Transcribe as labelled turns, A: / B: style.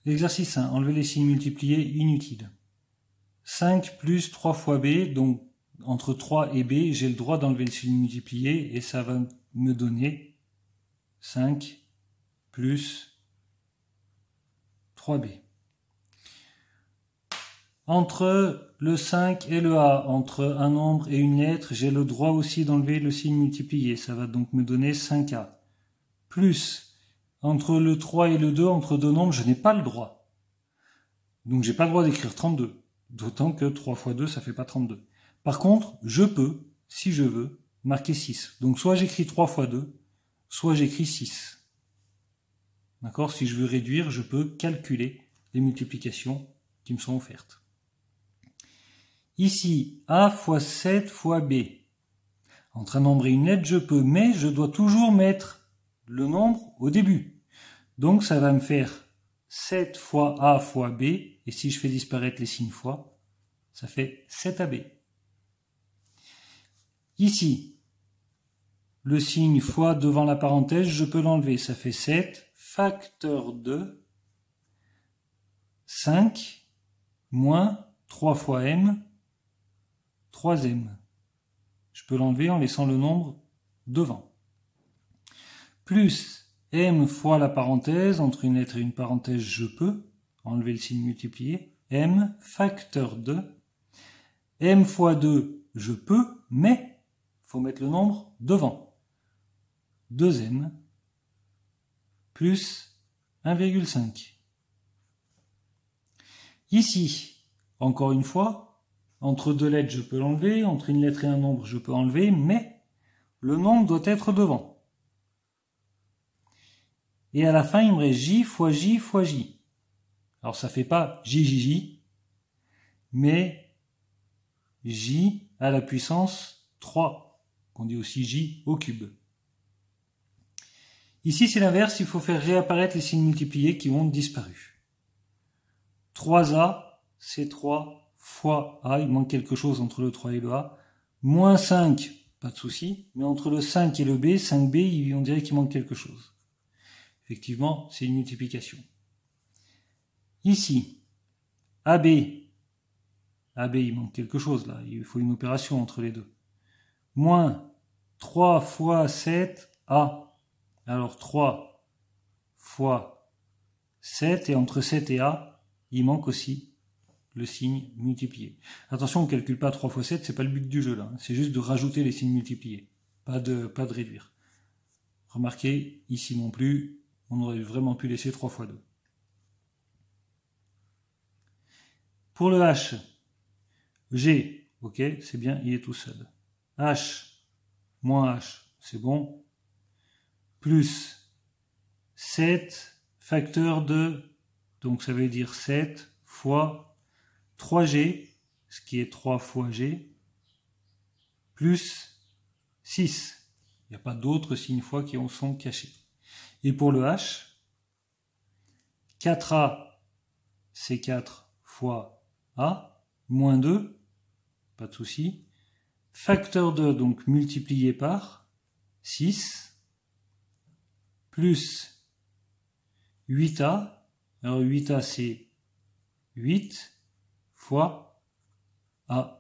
A: L'exercice 1, enlever les signes multipliés inutiles. 5 plus 3 fois b, donc entre 3 et b, j'ai le droit d'enlever le signe multiplié et ça va me donner 5 plus 3b. Entre le 5 et le a, entre un nombre et une lettre, j'ai le droit aussi d'enlever le signe multiplié. Ça va donc me donner 5a. Plus, entre le 3 et le 2, entre deux nombres, je n'ai pas le droit. Donc j'ai pas le droit d'écrire 32. D'autant que 3 fois 2, ça fait pas 32. Par contre, je peux, si je veux, marquer 6. Donc soit j'écris 3 fois 2, soit j'écris 6. D'accord? Si je veux réduire, je peux calculer les multiplications qui me sont offertes. Ici, a fois 7 fois b. Entre un nombre et une lettre, je peux, mais je dois toujours mettre le nombre au début. Donc ça va me faire 7 fois a fois b, et si je fais disparaître les signes fois, ça fait 7ab. Ici, le signe fois devant la parenthèse, je peux l'enlever, ça fait 7 facteur de 5 moins 3 fois m, 3m. Je peux l'enlever en laissant le nombre devant. Plus m fois la parenthèse, entre une lettre et une parenthèse, je peux enlever le signe multiplié. M facteur de. M fois 2, je peux, mais il faut mettre le nombre devant. 2m plus 1,5. Ici, encore une fois, entre deux lettres, je peux l'enlever, entre une lettre et un nombre, je peux enlever, mais le nombre doit être devant. Et à la fin, il me reste j fois j fois j. Alors ça fait pas jjj, mais j à la puissance 3, qu'on dit aussi j au cube. Ici, c'est l'inverse, il faut faire réapparaître les signes multipliés qui ont disparu. 3a, c'est 3 fois a, il manque quelque chose entre le 3 et le a. Moins 5, pas de souci, mais entre le 5 et le b, 5b, on dirait qu'il manque quelque chose. Effectivement, c'est une multiplication. Ici, AB, il manque quelque chose là, il faut une opération entre les deux. Moins 3 fois 7A. Alors 3 fois 7, et entre 7 et A, il manque aussi le signe multiplié. Attention, on ne calcule pas 3 fois 7, c'est pas le but du jeu là, c'est juste de rajouter les signes multipliés, pas de réduire. Remarquez, ici non plus, on aurait vraiment pu laisser 3 fois 2. Pour le H, G, ok, c'est bien, il est tout seul. H, moins H, c'est bon. Plus 7 facteur de, donc ça veut dire 7 fois 3G, ce qui est 3 fois G, plus 6. Il n'y a pas d'autres signes fois qui sont cachés. Et pour le H, 4A, c'est 4 fois A, moins 2, pas de souci. Facteur de, donc multiplié par 6, plus 8A. Alors 8A, c'est 8 fois A.